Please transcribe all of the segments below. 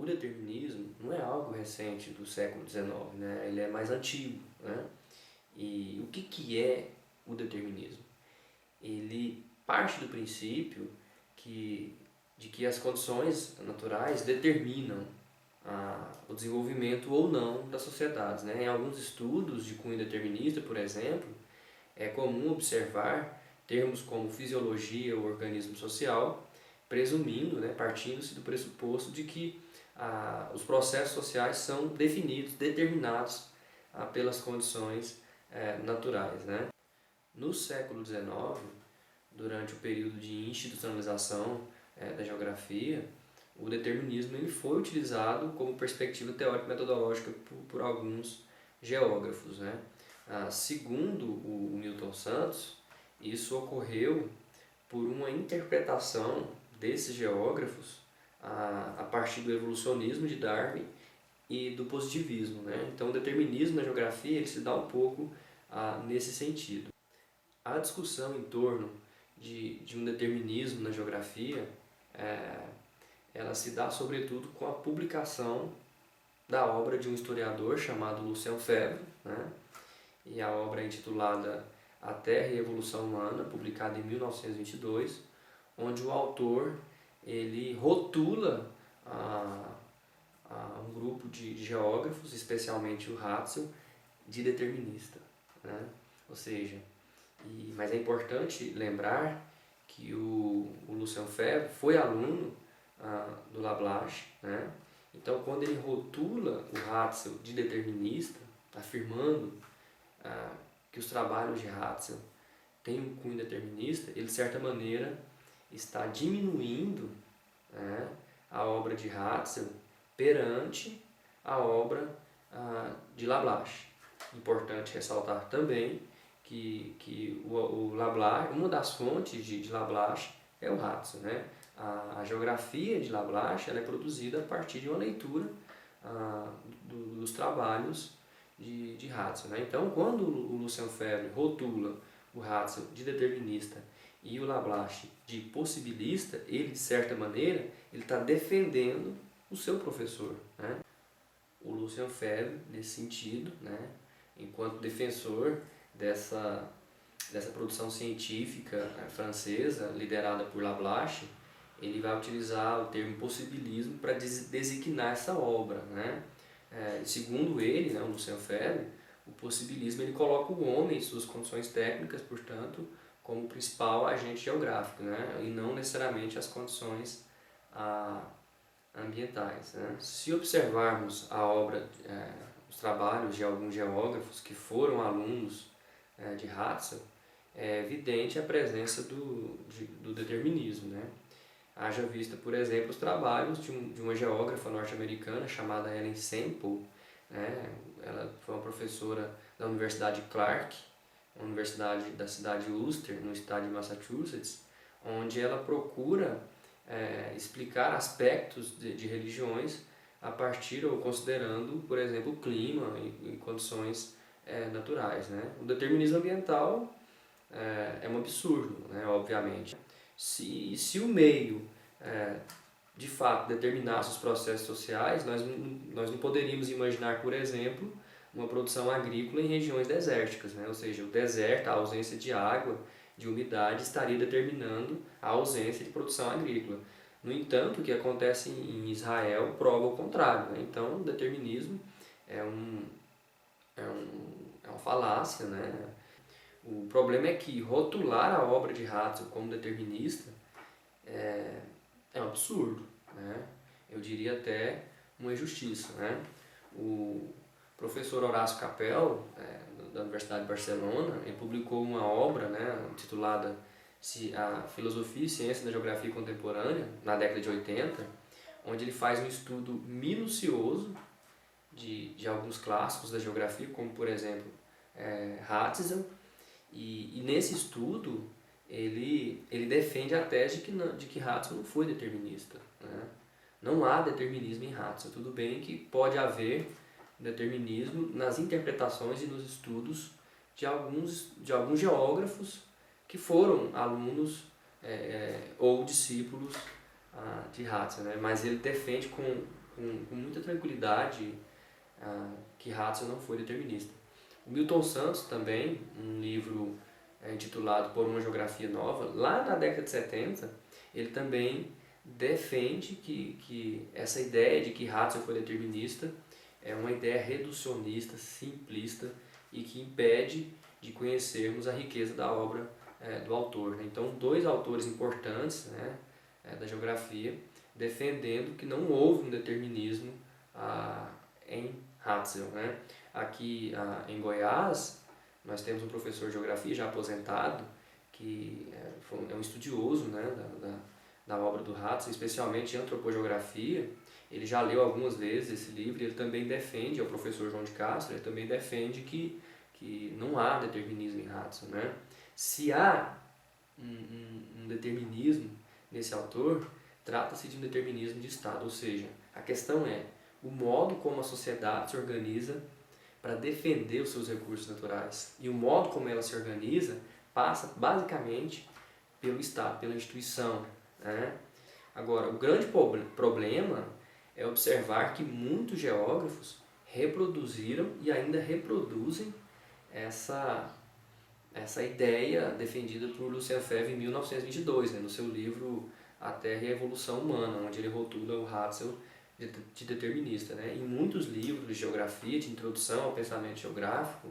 O determinismo não é algo recente do século XIX, né? Ele é mais antigo, né? E o que é o determinismo? Ele parte do princípio de que as condições naturais determinam o desenvolvimento ou não das sociedades, né? Em alguns estudos de cunho determinista, por exemplo, é comum observar termos como fisiologia ou organismo social, presumindo, né, partindo-se do pressuposto de que os processos sociais são definidos, determinados pelas condições naturais, né? No século XIX, durante o período de institucionalização da geografia, o determinismo ele foi utilizado como perspectiva teórico-metodológica por alguns geógrafos, né? Segundo o Milton Santos, isso ocorreu por uma interpretação desses geógrafos a partir do evolucionismo de Darwin e do positivismo, né? Então o determinismo na geografia ele se dá um pouco nesse sentido. A discussão em torno de um determinismo na geografia, ela se dá sobretudo com a publicação da obra de um historiador chamado Lucien Febvre, né? E a obra é intitulada A Terra e a Evolução Humana, publicada em 1922, onde o autor ele rotula um grupo de geógrafos, especialmente o Ratzel, de determinista, né? Ou seja, mas é importante lembrar que o Lucien Febvre foi aluno do Lablache, né? Então, quando ele rotula o Ratzel de determinista, afirmando que os trabalhos de Ratzel têm um cunho determinista, ele de certa maneira está diminuindo, né, a obra de Ratzel perante a obra de Lablache. Importante ressaltar também que o Lablache, uma das fontes de Lablache é o Ratzel, né? A geografia de Lablache ela é produzida a partir de uma leitura dos trabalhos de Ratzel, né? Então, quando o Lucien Febvre rotula o Ratzel de determinista e o Lablache de possibilista, ele, de certa maneira, ele está defendendo o seu professor, né? O Lucien Febvre, nesse sentido, né, enquanto defensor dessa produção científica francesa, liderada por Lablache, ele vai utilizar o termo possibilismo para designar essa obra, né? Segundo ele, né, o Lucien Febvre, o possibilismo ele coloca o homem em suas condições técnicas, portanto, como principal agente geográfico, né, e não necessariamente as condições ambientais, né? Se observarmos a obra, os trabalhos de alguns geógrafos que foram alunos de Ratzel, é evidente a presença do determinismo, né? Haja vista, por exemplo, os trabalhos de uma geógrafa norte-americana chamada Ellen Semple, né? Ela foi uma professora da Universidade Clark, uma universidade da cidade de Worcester, no estado de Massachusetts, onde ela procura explicar aspectos de religiões a partir ou considerando, por exemplo, o clima e condições naturais, né? O determinismo ambiental é um absurdo, né, obviamente. Se o meio de fato determinasse os processos sociais, nós não poderíamos imaginar, por exemplo, uma produção agrícola em regiões desérticas, né? Ou seja, o deserto, a ausência de água, de umidade, estaria determinando a ausência de produção agrícola. No entanto, o que acontece em Israel prova o contrário, né? Então, o determinismo é uma falácia, né? O problema é que rotular a obra de Ratzel como determinista é um absurdo, né? Eu diria até uma injustiça, né? O professor Horácio Capel, da Universidade de Barcelona, ele publicou uma obra, né, intitulada A Filosofia e Ciência da Geografia Contemporânea, na década de 80, onde ele faz um estudo minucioso de alguns clássicos da geografia, como, por exemplo, Ratzel, e nesse estudo ele defende a tese de que Ratzel não foi determinista, né? Não há determinismo em Ratzel. Tudo bem que pode haver determinismo nas interpretações e nos estudos de alguns geógrafos que foram alunos ou discípulos de Ratzel, né? Mas ele defende com com muita tranquilidade que Ratzel não foi determinista. O Milton Santos também, um livro intitulado Por uma Geografia Nova, lá na década de 70, ele também defende que essa ideia de que Ratzel foi determinista é uma ideia reducionista, simplista e que impede de conhecermos a riqueza da obra do autor. Então, dois autores importantes, né, da geografia defendendo que não houve um determinismo em Ratzel, né? Aqui em Goiás, nós temos um professor de geografia já aposentado, que é um estudioso, né, da obra do Ratzel, especialmente em antropogeografia. Ele já leu algumas vezes esse livro e ele também defende, é o professor João de Castro, ele também defende que não há determinismo em Ratzel, né? Se há um determinismo nesse autor, trata-se de um determinismo de Estado, ou seja, a questão é o modo como a sociedade se organiza para defender os seus recursos naturais. E o modo como ela se organiza passa basicamente pelo Estado, pela instituição, né? Agora, o grande problema é observar que muitos geógrafos reproduziram e ainda reproduzem essa ideia defendida por Lucien Febvre em 1922, né, no seu livro A Terra e a Evolução Humana, onde ele rotula o Ratzel de determinista, né? Em muitos livros de geografia, de introdução ao pensamento geográfico,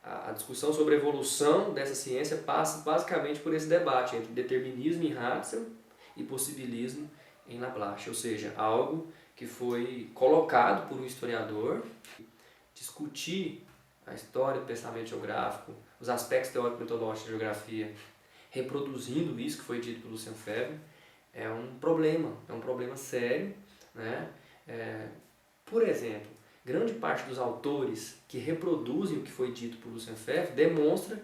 a discussão sobre a evolução dessa ciência passa basicamente por esse debate entre determinismo em Ratzel e possibilismo em Lablache, ou seja, algo que foi colocado por um historiador, discutir a história do pensamento geográfico, os aspectos teórico-metodológicos da geografia, reproduzindo isso que foi dito por Lucien Febvre, é um problema sério, né? Por exemplo, grande parte dos autores que reproduzem o que foi dito por Lucien Febvre demonstra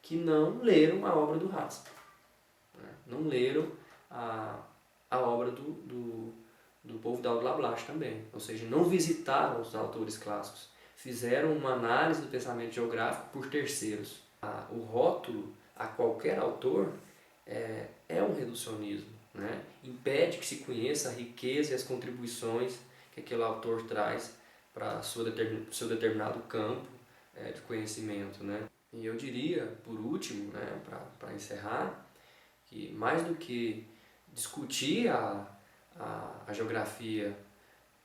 que não leram a obra do Ratzel, né? Não leram a obra do Paul-Vidal de Lablache também, ou seja, não visitaram os autores clássicos, fizeram uma análise do pensamento geográfico por terceiros. O rótulo a qualquer autor é um reducionismo, né? Impede que se conheça a riqueza e as contribuições que aquele autor traz para seu determinado campo de conhecimento, né? E eu diria, por último, né, para encerrar, que mais do que discutir a geografia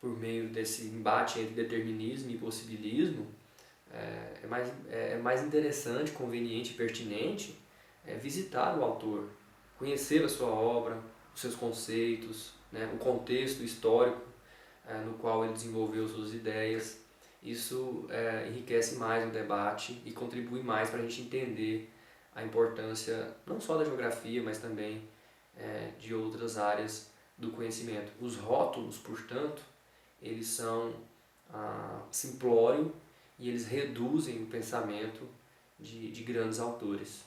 por meio desse embate entre determinismo e possibilismo, é mais interessante, conveniente e pertinente visitar o autor, conhecer a sua obra, os seus conceitos, né, o contexto histórico no qual ele desenvolveu suas ideias. Isso enriquece mais o debate e contribui mais para a gente entender a importância não só da geografia, mas também de outras áreas do conhecimento. Os rótulos, portanto, eles são simplórios e eles reduzem o pensamento de grandes autores.